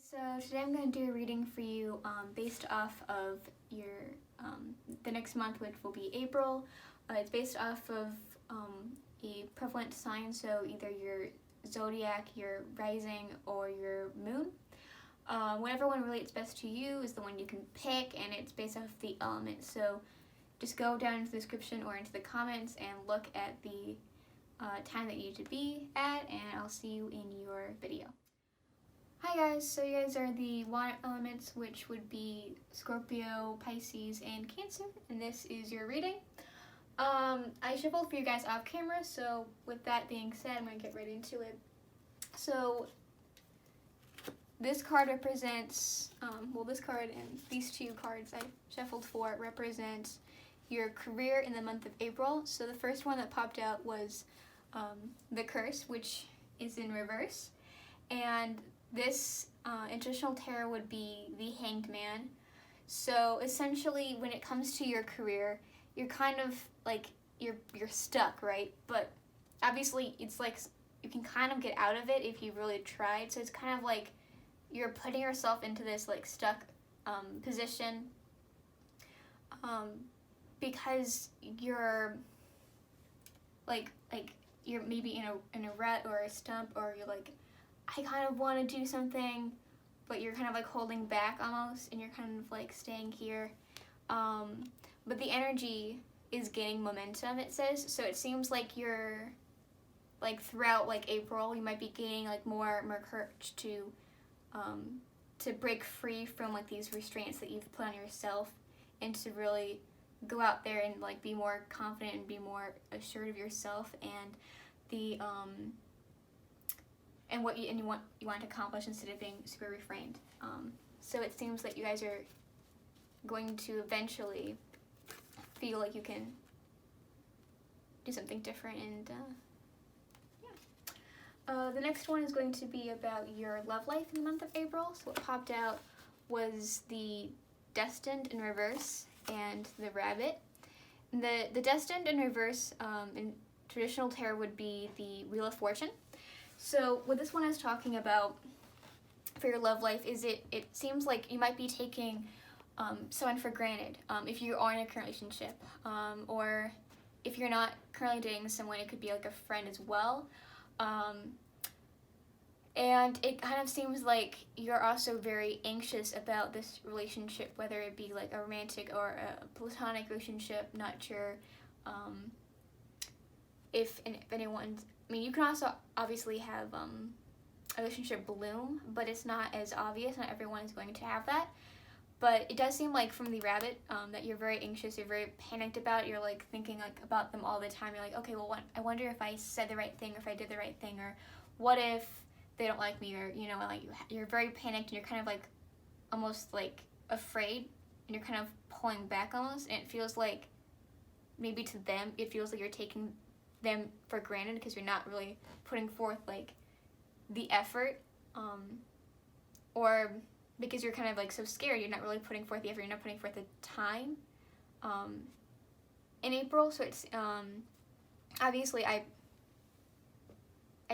So today I'm going to do a reading for you based off of your the next month, which will be April. It's based off of a prevalent sign, so either your zodiac, your rising, or your moon. Whatever one relates best to you is the one you can pick, and it's based off the elements. So just go down into the description or into the comments and look at the time that you need to be at, and I'll see you in your video. Hi guys, so you guys are the water elements, which would be Scorpio, Pisces, and Cancer, and this is your reading. I shuffled for you guys off camera, so with that being said, I'm going to get right into it. So this card represents, this card and these two cards I shuffled for represent your career in the month of April. So the first one that popped out was the Curse, which is in reverse, and this in traditional tarot would be the Hanged Man. So essentially, when it comes to your career, you're kind of like you're stuck, right? But obviously, it's like you can kind of get out of it if you really tried. So it's kind of like you're putting yourself into this like stuck position because you're like you're maybe in a rut or a stump, or you're like, I kind of want to do something, but you're kind of like holding back almost, and you're kind of like staying here. But the energy is gaining momentum, it says. So it seems like you're like throughout like April, you might be gaining like more courage to break free from like these restraints that you've put on yourself, and to really go out there and like be more confident and be more assured of yourself and the and what you want to accomplish, instead of being super refrained. So it seems that you guys are going to eventually feel like you can do something different, and the next one is going to be about your love life in the month of April. So what popped out was the Destined in reverse and the Rabbit. The Destined in reverse in traditional tarot would be the Wheel of Fortune. So what this one is talking about for your love life is it seems like you might be taking someone for granted if you are in a current relationship, or if you're not currently dating someone, it could be like a friend as well. And it kind of seems like you're also very anxious about this relationship, whether it be like a romantic or a platonic relationship. Not sure if anyone's, I mean, you can also obviously have a relationship bloom, but it's not as obvious. Not everyone is going to have that. But it does seem like from the Rabbit that you're very anxious, you're very panicked about it. You're like thinking like about them all the time. You're like, okay, well, I wonder if I said the right thing, or if I did the right thing, or what if they don't like me, or like you're very panicked, and you're kind of like almost like afraid, and you're kind of pulling back almost, and it feels like maybe to them it feels like you're taking them for granted because you're not really putting forth like the effort, or because you're kind of like so scared, you're not really putting forth the effort, you're not putting forth the time in April. So it's obviously I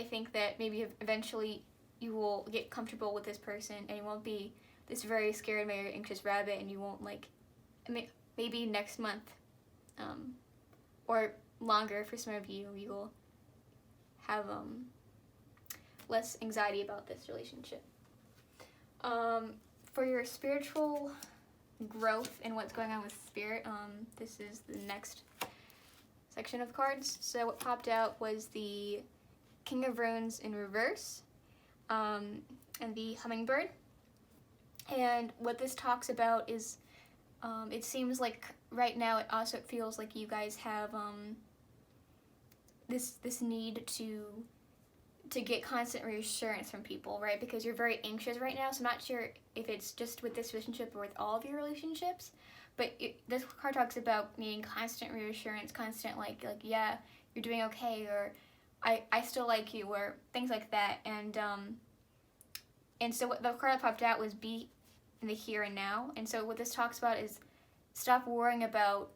think that maybe eventually you will get comfortable with this person, and you won't be this very scared, very anxious rabbit, and you won't like, maybe next month or longer for some of you, you will have less anxiety about this relationship. For your spiritual growth and what's going on with spirit, this is the next section of cards. So what popped out was the King of Runes in reverse, and the Hummingbird. And what this talks about is, it seems like right now it also feels like you guys have this need to get constant reassurance from people, right? Because you're very anxious right now. So I'm not sure if it's just with this relationship or with all of your relationships, but this card talks about needing constant reassurance, constant like yeah, you're doing okay, or I still like you, or things like that. And so what the card that popped out was be in the here and now. And so what this talks about is stop worrying about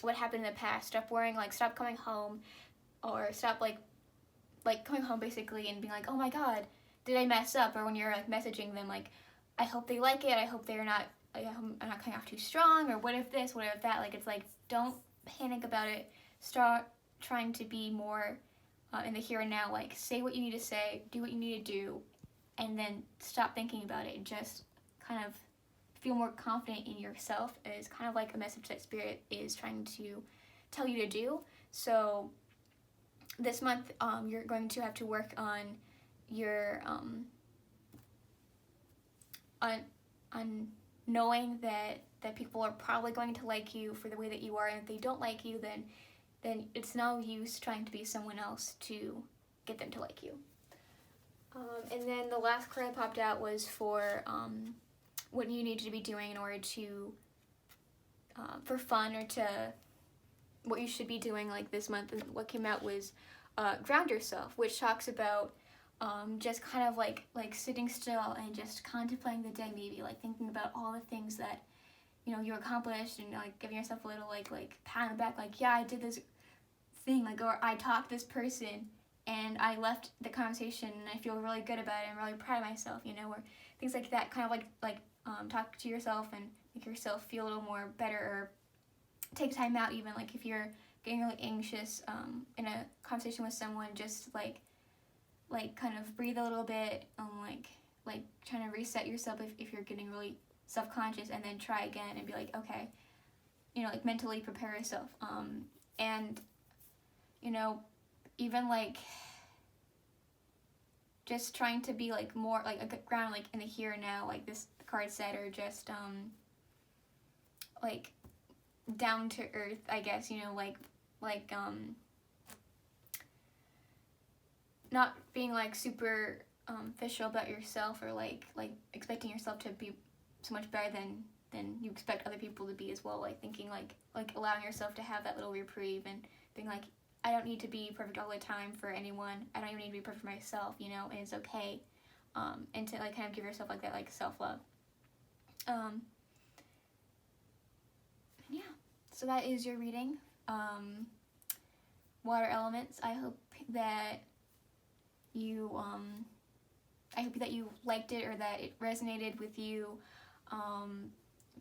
what happened in the past. Stop worrying, like stop coming home, or stop like coming home basically and being like, oh my god, did I mess up? Or when you're like messaging them, like, I hope they like it, I hope they're not, like, I'm not coming off too strong, or what if this, what if that, like, it's like, don't panic about it, start trying to be more in the here and now, like, say what you need to say, do what you need to do, and then stop thinking about it, and just kind of feel more confident in yourself, is kind of like a message that Spirit is trying to tell you to do. So this month, you're going to have to work on your, on knowing that people are probably going to like you for the way that you are, and if they don't like you, then it's no use trying to be someone else to get them to like you. And then the last card that popped out was for what you need to be doing in order to, for fun, or to, what you should be doing like this month. And what came out was Ground Yourself, which talks about just kind of like sitting still and just contemplating the day, maybe like thinking about all the things that, you know, you accomplished, and like giving yourself a little like pat on the back, like, yeah, I did this thing, like, or I talked to this person and I left the conversation and I feel really good about it, I'm really proud of myself, you know, or things like that, kind of like talk to yourself and make yourself feel a little more better, or take time out, even like if you're getting really anxious in a conversation with someone, just like kind of breathe a little bit, like trying to reset yourself if you're getting really self-conscious, and then try again and be like, okay, you know, like mentally prepare yourself, and you know, even like just trying to be like more like a ground, like in the here and now, like this card said, or just like down to earth, I guess, you know, like not being like super official about yourself, or like expecting yourself to be so much better than you expect other people to be as well, like thinking like allowing yourself to have that little reprieve, and being like, I don't need to be perfect all the time for anyone, I don't even need to be perfect for myself, you know, and it's okay, and to like kind of give yourself like that like self-love. Yeah, so that is your reading. Water elements, I hope that you liked it, or that it resonated with you.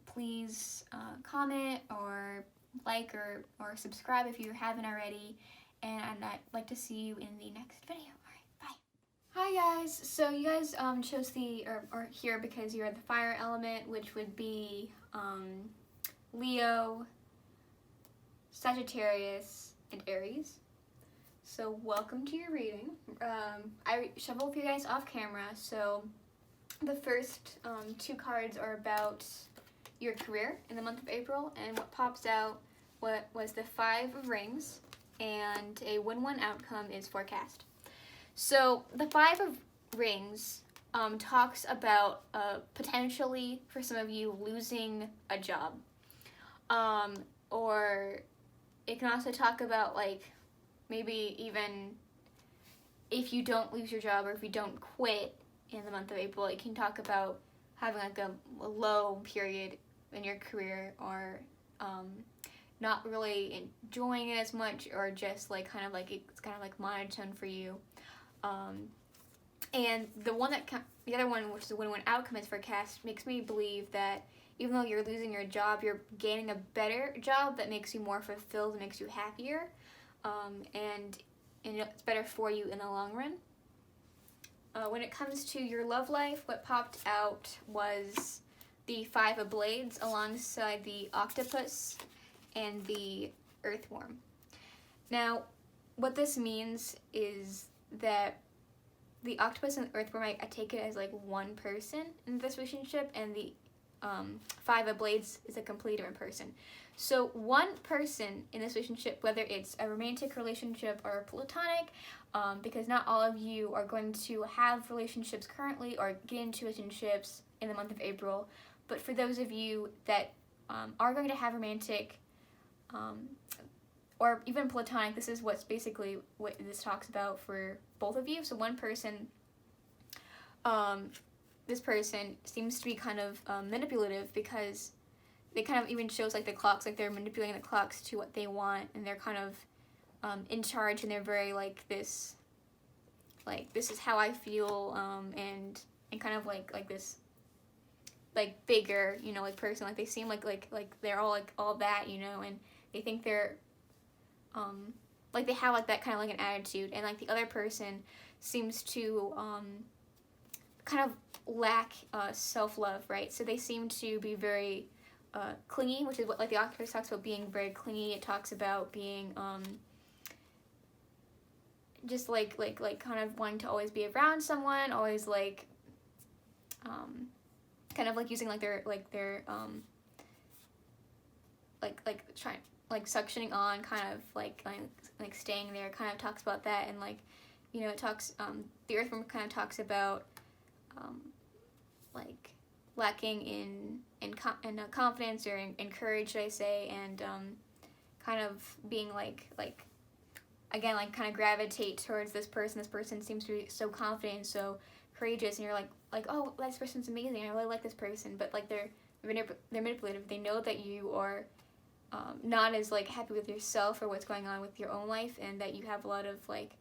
Please comment or like or subscribe if you haven't already, and I'd like to see you in the next video. Alright, bye. Hi guys, so you guys chose the or here because you're the fire element, which would be Leo, Sagittarius, and Aries. So welcome to your reading. I shuffled for you guys off camera, so the first two cards are about your career in the month of April, and what pops out was the 5 of Rings, and a win-win outcome is forecast. So the 5 of Rings talks about potentially, for some of you, losing a job, or it can also talk about like maybe even if you don't lose your job, or if you don't quit in the month of April, it can talk about having like a low period in your career, or not really enjoying it as much, or just like kind of like it's kind of like monotone for you. And the other one, which is the win-win outcome, is forecast, makes me believe that even though you're losing your job, you're gaining a better job that makes you more fulfilled, makes you happier, and it's better for you in the long run. When it comes to your love life, what popped out was the 5 of Blades alongside the Octopus and the Earthworm. Now, what this means is that the Octopus and the Earthworm, I take it as like one person in this relationship, and the 5 of Blades is a completely different person. So one person in this relationship, whether it's a romantic relationship or a platonic, because not all of you are going to have relationships currently or get into relationships in the month of April, but for those of you that are going to have romantic or even platonic, this is what's basically what this talks about for both of you. So one person, this person seems to be kind of manipulative, because they kind of even shows like the clocks, like they're manipulating the clocks to what they want, and they're kind of in charge, and they're very like this like this is how I feel, and kind of like this like bigger, you know, like person, like they seem like they're all like all that, you know, and they think they're like they have like that kind of like an attitude, and like the other person seems to kind of lack self-love, right? So they seem to be very clingy, which is what like the octopus talks about, being very clingy. It talks about being just like kind of wanting to always be around someone, always like kind of like using like their like trying like suctioning on, kind of like staying there, kind of talks about that. And like, you know, it talks the earthworm kind of talks about like lacking in confidence or in courage, should I say, and kind of being like again like kind of gravitate towards this person. This person seems to be so confident and so courageous, and you're like oh, this person's amazing, I really like this person, but like they're manipulative. They know that you are not as like happy with yourself or what's going on with your own life, and that you have a lot of like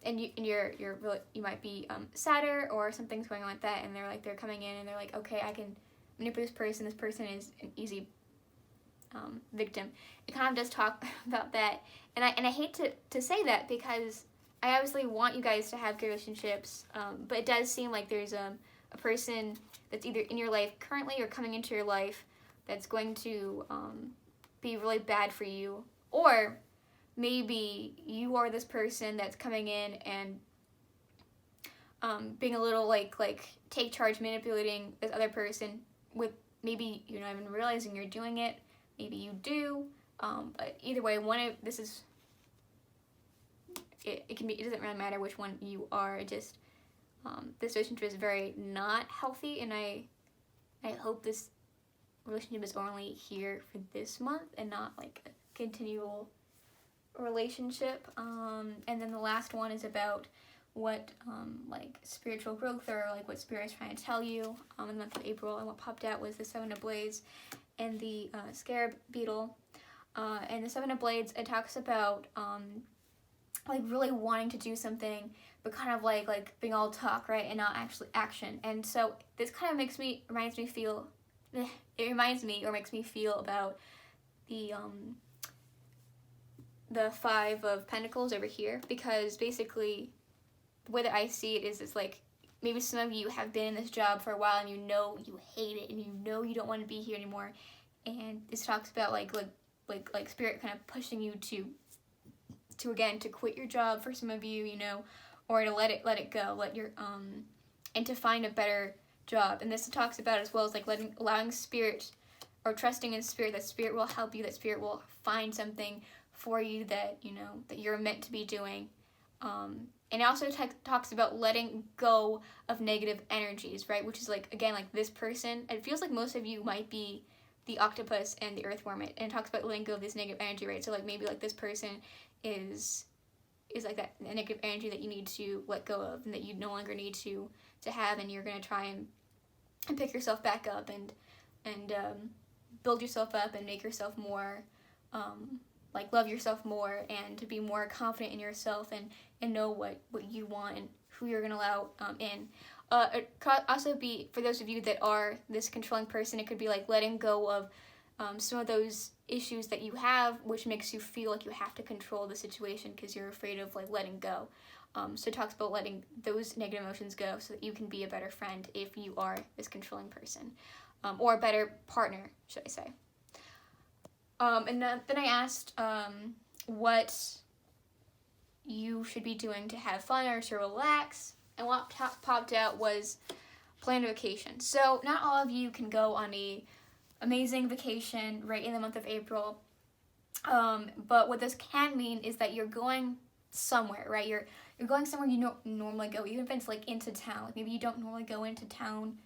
and you're really, you might be sadder or something's going on with that, and they're coming in and they're like, okay, I can manipulate this person is an easy victim. It kind of does talk about that, and I hate to say that, because I obviously want you guys to have good relationships, but it does seem like there's a person that's either in your life currently or coming into your life that's going to be really bad for you, or maybe you are this person that's coming in and being a little like take charge, manipulating this other person with, maybe you're not even realizing you're doing it, maybe you do, but either way, it can be, it doesn't really matter which one you are. It just this relationship is very not healthy, and I hope this relationship is only here for this month and not like a continual relationship. And then the last one is about what like spiritual growth, or like what Spirit is trying to tell you in the month of April. And what popped out was the Seven of Blades and the Scarab Beetle. And the Seven of Blades, it talks about like really wanting to do something, but kind of like being all talk, right, and not actually action. And so this kind of makes me feel about the Five of Pentacles over here, because basically the way that I see it is, it's like maybe some of you have been in this job for a while and you know you hate it and you know you don't want to be here anymore, and this talks about like Spirit kind of pushing you to again to quit your job for some of you, you know, or to let it go, and to find a better job. And this talks about as well as like allowing Spirit, or trusting in Spirit, that Spirit will help you, that Spirit will find something for you that, you know, that you're meant to be doing. And it also talks about letting go of negative energies, right? Which is like, again, like this person, it feels like most of you might be the octopus and the earthworm, and it talks about letting go of this negative energy, right? So like maybe like this person is like that negative energy that you need to let go of, and that you no longer need to have, and you're going to try and pick yourself back up and build yourself up and make yourself more like love yourself more, and to be more confident in yourself, and know what you want and who you're going to allow in. It could also be, for those of you that are this controlling person, it could be like letting go of some of those issues that you have, which makes you feel like you have to control the situation because you're afraid of like letting go. So it talks about letting those negative emotions go so that you can be a better friend if you are this controlling person, or a better partner, should I say. And then I asked what you should be doing to have fun or to relax, and what popped out was plan a vacation. So not all of you can go on a amazing vacation right in the month of April, but what this can mean is that you're going somewhere, right? You're going somewhere you don't normally go, even if it's like into town. Like maybe you don't normally go into town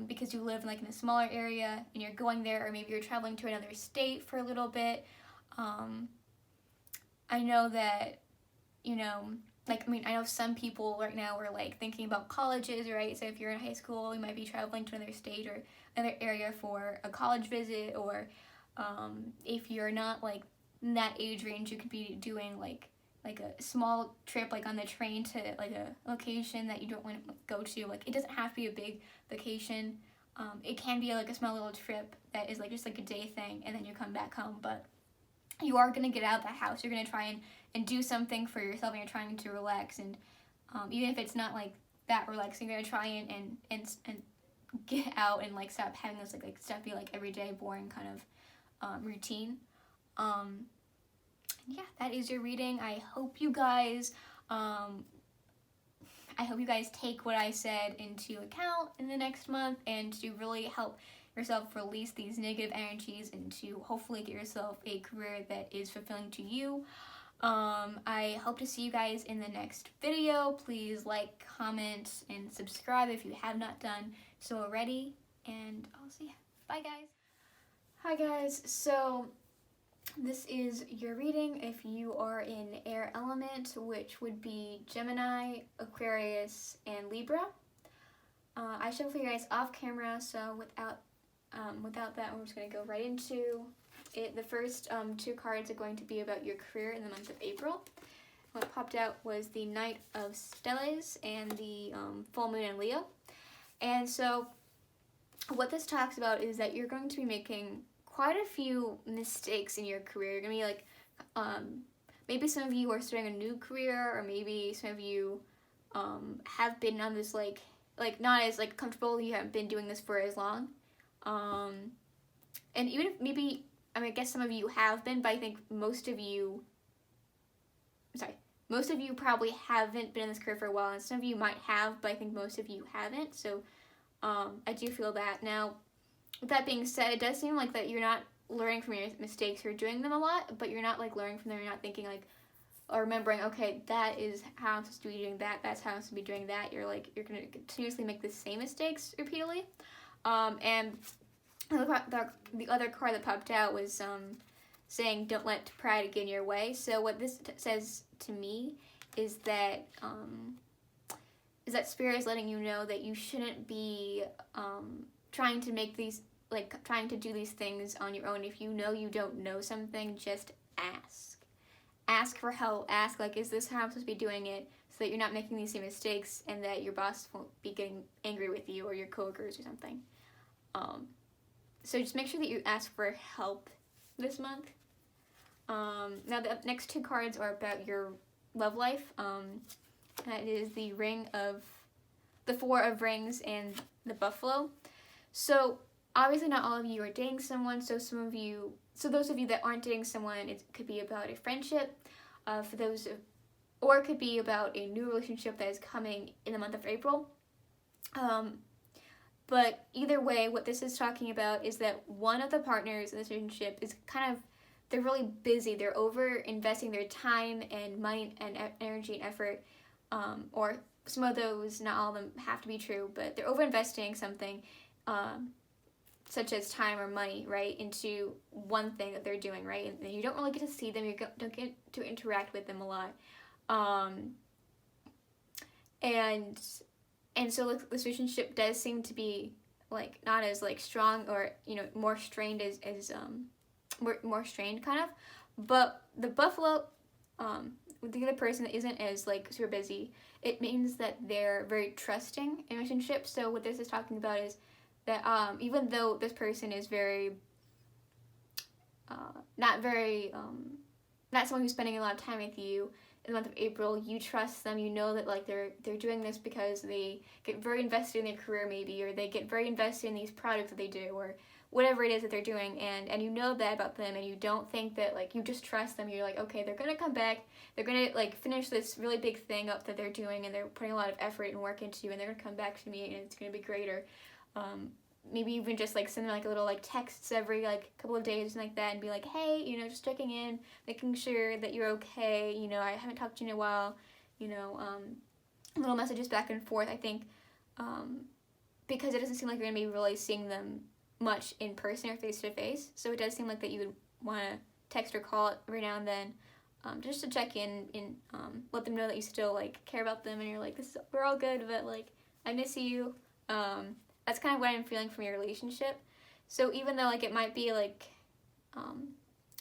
because you live like in a smaller area and you're going there, or maybe you're traveling to another state for a little bit. I know that, you know, like, I mean, I know some people right now are like thinking about colleges, right? So if you're in high school, you might be traveling to another state or another area for a college visit, or if you're not like in that age range, you could be doing like like a small trip, like on the train to like a location that you don't want to go to. Like it doesn't have to be a big vacation. It can be like a small little trip that is like just like a day thing, and then you come back home. But you are gonna get out of the house. You're gonna try and do something for yourself, and you're trying to relax. And even if it's not like that relaxing, you're gonna try and get out and like stop having this like stuff be like everyday boring kind of routine. Yeah, that is your reading. I hope you guys take what I said into account in the next month, and to really help yourself release these negative energies, and to hopefully get yourself a career that is fulfilling to you. I hope to see you guys in the next video. Please like, comment, and subscribe if you have not done so already, and I'll see you. Bye guys. Hi guys, so this is your reading if you are in air element, which would be Gemini, Aquarius, and Libra. I show for you guys off camera, so without that, we're just going to go right into it. The first two cards are going to be about your career in the month of April. What popped out was the Knight of Steles and the full moon in Leo. And so what this talks about is that you're going to be making quite a few mistakes in your career. You're going to be like, maybe some of you are starting a new career, or maybe some of you have been on this like not as like comfortable. You haven't been doing this for as long. And even if maybe, I guess some of you have been, but I think most of you probably haven't been in this career for a while, and some of you might have, but I think most of you haven't. So I do feel that. Now, with that being said, it does seem like that you're not learning from your mistakes. You're doing them a lot, but you're not like learning from them. You're not thinking like, or remembering, okay, that is how I'm supposed to be doing that. That's how I'm supposed to be doing that. You're going to continuously make the same mistakes repeatedly. And the other card that popped out was saying, don't let pride get in your way. So what this says to me is that Spirit is letting you know that you shouldn't be trying to do these things on your own. If you know you don't know something, just ask. Ask for help. Ask, like, is this how I'm supposed to be doing it? So that you're not making these same mistakes, and that your boss won't be getting angry with you, or your coworkers or something. So just make sure that you ask for help this month. Now the next two cards are about your love life. That is the Four of Rings and the Buffalo. So obviously not all of you are dating someone, so those of you that aren't dating someone, it could be about a friendship, or it could be about a new relationship that is coming in the month of April. But either way, what this is talking about is that one of the partners in this relationship is they're really busy. They're over investing their time and money and energy and effort, or some of those, not all of them have to be true, but they're over investing something, such as time or money, right, into one thing that they're doing, right? And you don't really get to see them. You don't get to interact with them a lot. And so this relationship does seem to be like not as like strong, or more strained as more strained kind of. But the Buffalo, with the other person that isn't as like super busy, it means that they're very trusting in relationships. So what this is talking about is that even though this person is not someone who's spending a lot of time with you in the month of April, you trust them. You know that like they're doing this because they get very invested in their career, maybe, or they get very invested in these products that they do, or whatever it is that they're doing, and you know that about them, and you don't think that, like, you just trust them. You're like, okay, they're gonna come back, they're gonna like finish this really big thing up that they're doing, and they're putting a lot of effort and work into, and they're gonna come back to me, and it's gonna be great. Or maybe even just like send them like a little like texts every like couple of days and like that, and be like, hey, just checking in, making sure that you're okay, I haven't talked to you in a while, little messages back and forth. I think because it doesn't seem like you're gonna be really seeing them much in person or face to face, so it does seem like that you would want to text or call every now and then, just to check in and let them know that you still like care about them, and you're like, we're all good, but like I miss you. That's kind of what I'm feeling from your relationship. So even though like it might be like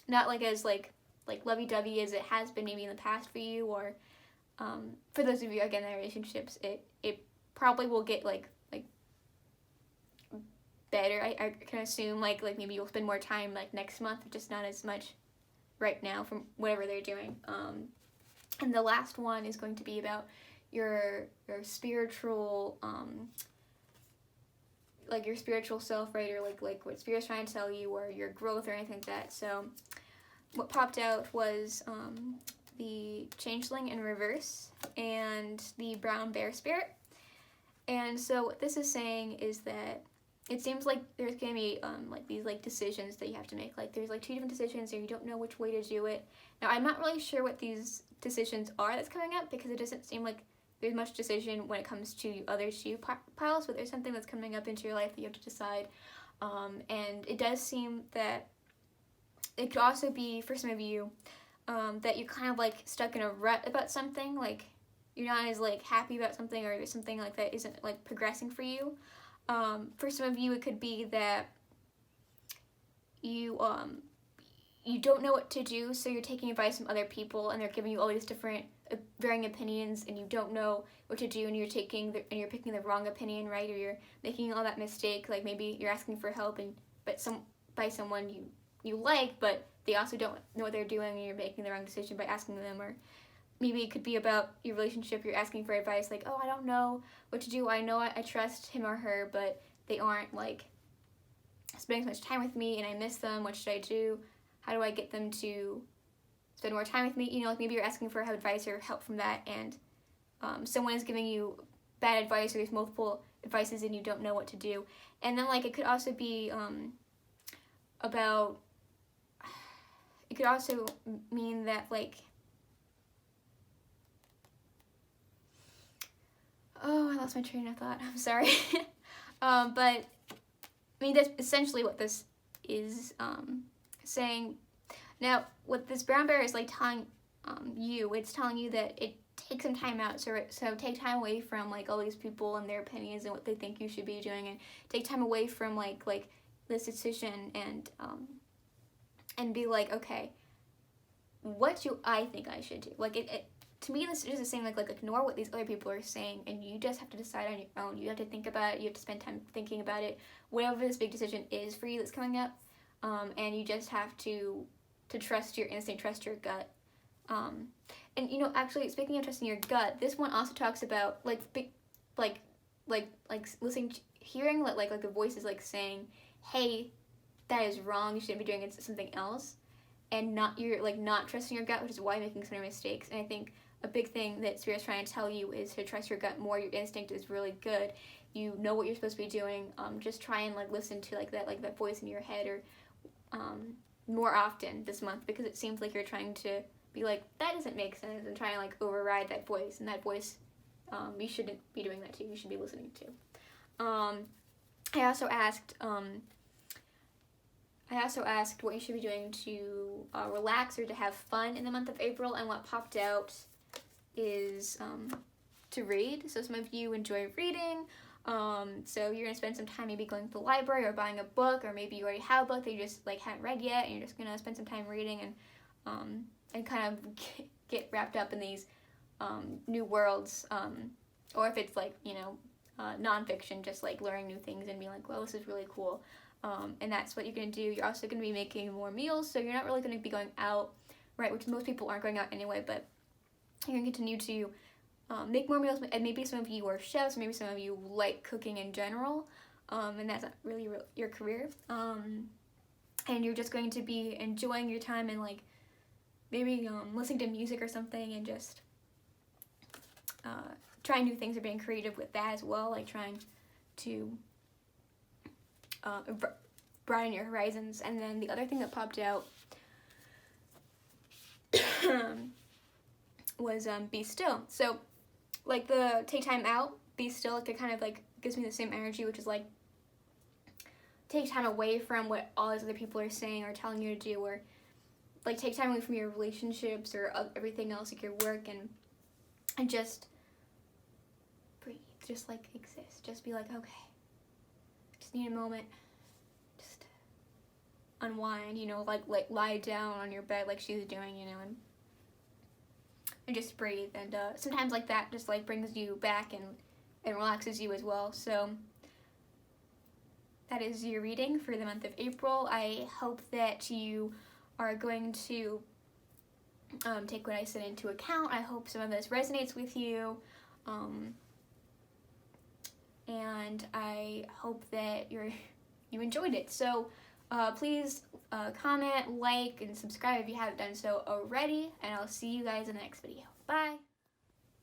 not like as like like lovey-dovey as it has been maybe in the past for you, or for those of you again in relationships, it probably will get like better. I can assume like maybe you'll spend more time like next month, just not as much right now from whatever they're doing. And the last one is going to be about your spiritual like your spiritual self, right? Or like what Spirit's trying to tell you, or your growth or anything like that. So what popped out was the Changeling in reverse and the Brown Bear Spirit. And so what this is saying is that it seems like there's gonna be like these like decisions that you have to make. Like there's like 2 different decisions and you don't know which way to do it. Now I'm not really sure what these decisions are that's coming up, because it doesn't seem like there's much decision when it comes to other 2 piles, but there's something that's coming up into your life that you have to decide. And it does seem that it could also be, for some of you, that you're kind of like stuck in a rut about something, like you're not as like happy about something, or there's something like that isn't like progressing for you. For some of you, it could be that you don't know what to do, so you're taking advice from other people, and they're giving you all these different varying opinions, and you don't know what to do, and you're picking the wrong opinion, right? Or you're making all that mistake, like maybe you're asking for help, by someone you like, but they also don't know what they're doing, and you're making the wrong decision by asking them. Or maybe it could be about your relationship. You're asking for advice, like, oh, I don't know what to do. I know I trust him or her, but they aren't like spending so much time with me, and I miss them. What should I do? How do I get them to spend more time with me? You know, like maybe you're asking for advice or help from that, and someone is giving you bad advice, or there's multiple advices and you don't know what to do. And then like it could also be about, it could also mean that like, oh, I lost my train of thought. I'm sorry. But I mean, that's essentially what this is saying. Now, what this brown bear is like telling you, it's telling you that it takes some time out. So take time away from like all these people and their opinions and what they think you should be doing, and take time away from like this decision, and be like, okay, what do I think I should do? Like it to me, this is the same like ignore what these other people are saying, and you just have to decide on your own. You have to think about it. You have to spend time thinking about it, whatever this big decision is for you that's coming up, and you just have to trust your instinct, trust your gut. And you know, actually, speaking of trusting your gut, this one also talks about listening, hearing like a voice is like saying, hey, that is wrong, you shouldn't be doing it, something else, and not trusting your gut, which is why you're making so many mistakes. And I think a big thing that Spirit's trying to tell you is to trust your gut more. Your instinct is really good. You know what you're supposed to be doing. Just try and listen to that voice in your head, or more often this month, because it seems like you're trying to be like, that doesn't make sense, and trying to override that voice. And that voice, you shouldn't be doing that to. You should be listening to. I also asked what you should be doing to relax or to have fun in the month of April, and what popped out is to read. So some of you enjoy reading, so you're gonna spend some time maybe going to the library or buying a book, or maybe you already have a book that you just haven't read yet, and you're just gonna spend some time reading and kind of get wrapped up in these new worlds, or if it's nonfiction, just learning new things and being like, well, this is really cool. And that's what you're going to do. You're also going to be making more meals, so you're not really going to be going out, right, which most people aren't going out anyway, but you're going to continue to make more meals, and maybe some of you are chefs, maybe some of you like cooking in general, and that's not really your career, and you're just going to be enjoying your time and maybe listening to music or something, and just trying new things or being creative with that as well, trying to broaden your horizons. And then the other thing that popped out was be still. So the take time out, be still, it kind of gives me the same energy, which is take time away from what all these other people are saying or telling you to do, or take time away from your relationships or everything else, your work, and just breathe, just exist, just be okay, just need a moment, just unwind, you know, like lie down on your bed like she's doing, you know, and just breathe. And sometimes like that just like brings you back and relaxes you as well. So that is your reading for the month of April. I hope that you are going to take what I said into account. I hope some of this resonates with you. And I hope that you enjoyed it. So please comment, like, and subscribe if you haven't done so already. And I'll see you guys in the next video. Bye!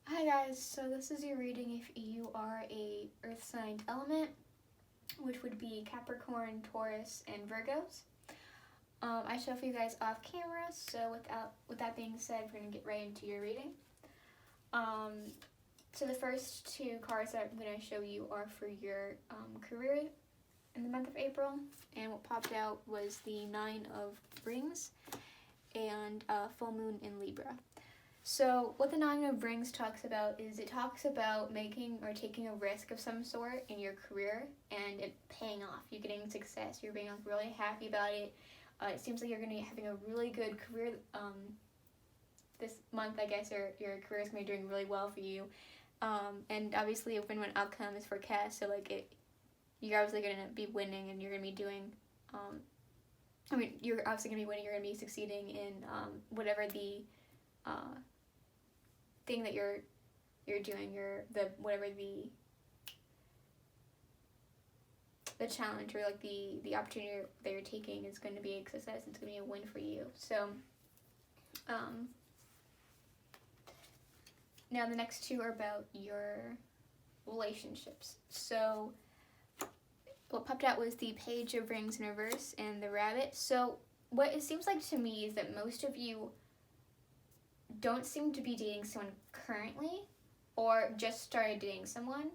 Hi guys, so this is your reading if you are a earth sign element, which would be Capricorn, Taurus, and Virgos. I show for you guys off camera, so with that being said, we're going to get right into your reading. So the first two cards that I'm going to show you are for your career in the month of April, and what popped out was the Nine of Rings and Full Moon in Libra. So what the Nine of Rings talks about is it talks about making or taking a risk of some sort in your career and it paying off. You're getting success. You're being really happy about it. It seems like you're going to be having a really good career this month, I guess, or your career is going to be doing really well for you. And obviously a win-win outcome is forecast, so like you're obviously going to be winning and you're going to be doing, you're obviously going to be winning, you're going to be succeeding in whatever the thing that you're doing, whatever the challenge or like the opportunity that you're taking is going to be a success. It's going to be a win for you. So now the next two are about your relationships. So what popped out was the Page of Rings in reverse and the Rabbit. So what it seems like to me is that most of you don't seem to be dating someone currently or just started dating someone.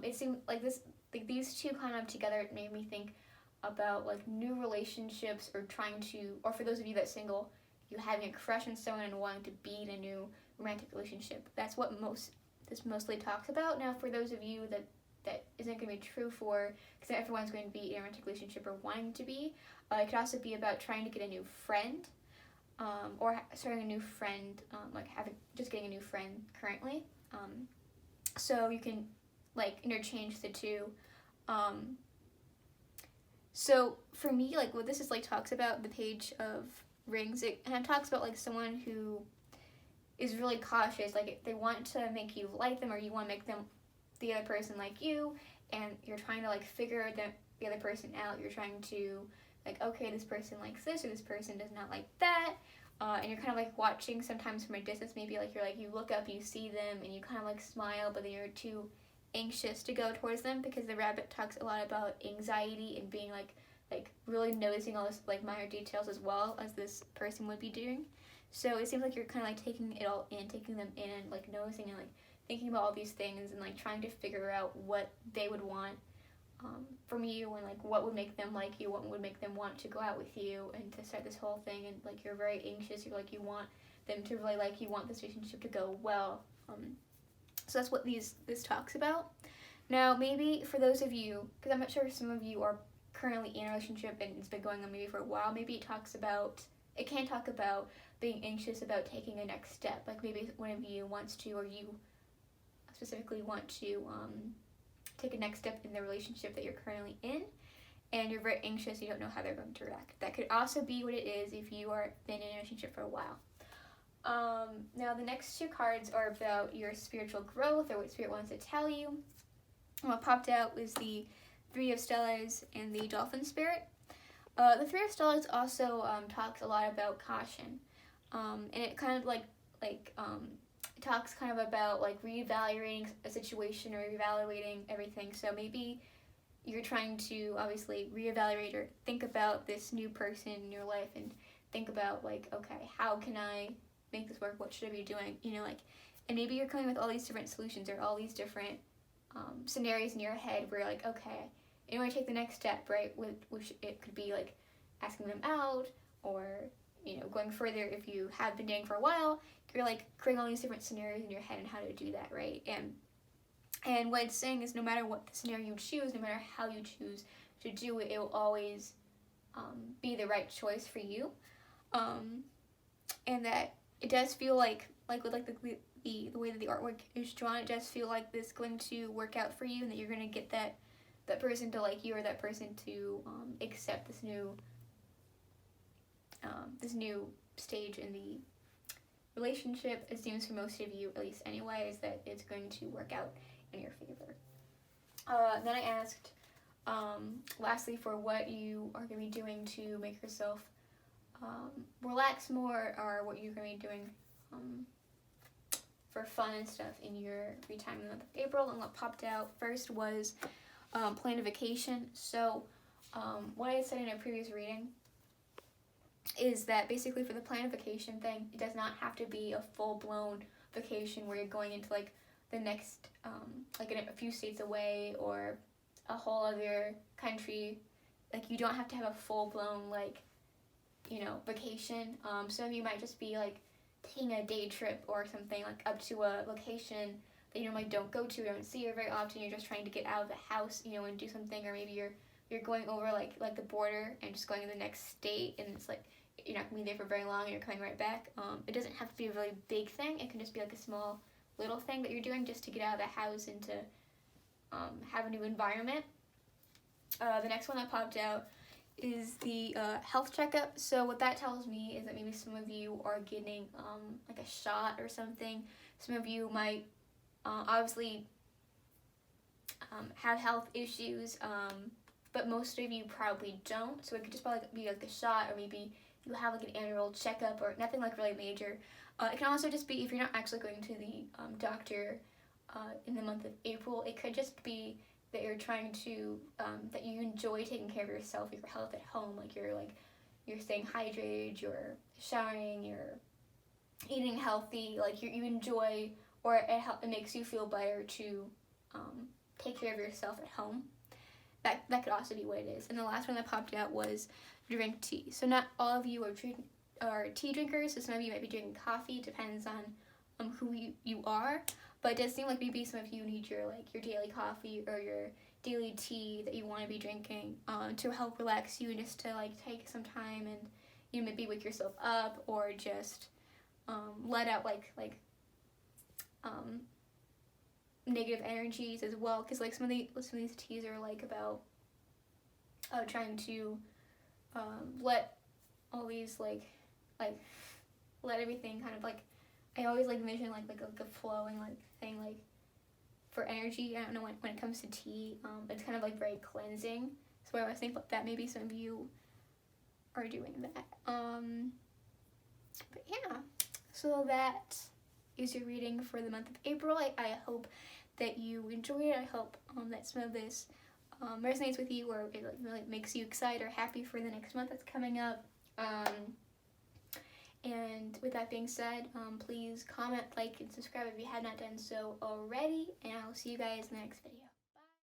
It seemed like these two kind of together, it made me think about like new relationships or or for those of you that's single, you having a crush on someone and wanting to be in a new romantic relationship. That's what this mostly talks about. Now for those of you that isn't going to be true for, because not everyone's going to be in a romantic relationship or wanting to be, it could also be about trying to get a new friend, or starting a new friend, just getting a new friend currently. So you can like interchange the two. So for me, like what this is like talks about the Page of Rings, it kind of talks about like someone who is really cautious, like they want to make you like them or you want to make them the other person like you, and you're trying to like figure the other person out. You're trying to like, okay, this person likes this or this person does not like that, and you're kind of like watching sometimes from a distance. Maybe like you look up, you see them, and you kind of like smile, but then you're too anxious to go towards them, because the Rabbit talks a lot about anxiety and being like really noticing all this like minor details as well as this person would be doing. So it seems like you're kind of like taking it all in, taking them in, and like noticing and like thinking about all these things and like trying to figure out what they would want from you, and like what would make them like you, what would make them want to go out with you and to start this whole thing. And like you're very anxious, you're like you want them to really like you, want this relationship to go well. So that's what this talks about. Now maybe for those of you, because I'm not sure if some of you are currently in a relationship and it's been going on maybe for a while, maybe it can talk about being anxious about taking a next step. Like maybe one of you wants to, or you specifically want to take a next step in the relationship that you're currently in, and you're very anxious, you don't know how they're going to react. That could also be what it is if you are been in a relationship for a while. Now the next two cards are about your spiritual growth, or what Spirit wants to tell you. And what popped out was the Three of Stellars and the Dolphin Spirit. The Three of Stellars also talks a lot about caution, and it kind of it talks kind of about like reevaluating a situation or reevaluating everything. So maybe you're trying to obviously reevaluate or think about this new person in your life and think about like, okay, how can I make this work? What should I be doing? You know, like, and maybe you're coming with all these different solutions or all these different scenarios in your head where you're like, okay, in order to take the next step, right? Which it could be like asking them out, or you know, going further if you have been dating for a while. You're like creating all these different scenarios in your head and how to do that, right? And what it's saying is no matter what the scenario you choose, no matter how you choose to do it, it will always be the right choice for you, and that it does feel like with like the way that the artwork is drawn, it does feel like this is going to work out for you, and that you're going to get that person to like you, or that person to accept this new stage in the relationship. It seems for most of you, at least anyways, that it's going to work out in your favor. Then I asked, lastly, for what you are going to be doing to make yourself relax more, or what you're going to be doing for fun and stuff in your free time in the month of April. And what popped out first was plan a vacation. So what I had said in a previous reading is that basically for the plan a vacation thing, it does not have to be a full-blown vacation where you're going into like the next like in a few states away or a whole other country. Like, you don't have to have a full-blown like, you know, vacation. Some of you might just be like taking a day trip or something, like up to a location that you normally don't go to, or don't see very often. You're just trying to get out of the house, you know, and do something. Or maybe you're going over like the border and just going to the next state, and it's like you're not gonna be there for very long and you're coming right back. It doesn't have to be a really big thing. It can just be like a small little thing that you're doing just to get out of the house and to have a new environment. The next one that popped out is the health checkup. So what that tells me is that maybe some of you are getting like a shot or something. Some of you might obviously have health issues, but most of you probably don't. So it could just probably be like a shot, or maybe you have like an annual checkup, or nothing like really major. It can also just be, if you're not actually going to the doctor in the month of April, it could just be that you're trying to, that you enjoy taking care of yourself, your health at home. Like you're staying hydrated, you're showering, you're eating healthy. Like you enjoy, or it makes you feel better to take care of yourself at home. That could also be what it is. And the last one that popped out was drink tea. So not all of you are tea drinkers. So some of you might be drinking coffee. Depends on who you are. But it does seem like maybe some of you need your daily coffee or your daily tea that you want to be drinking to help relax you, and just to like take some time and, you know, maybe wake yourself up, or just let out like negative energies as well. Because like some of these teas are like about trying to let all these like let everything kind of like, I always like envision like a flowing like thing like for energy. I don't know, when it comes to tea, it's kind of like very cleansing. So I was thinking that maybe some of you are doing that. But yeah, so that is your reading for the month of April. I hope that you enjoy it. I hope that some of this resonates with you, or it like really makes you excited or happy for the next month that's coming up. And with that being said, please comment, like, and subscribe if you had not done so already, and I'll see you guys in the next video.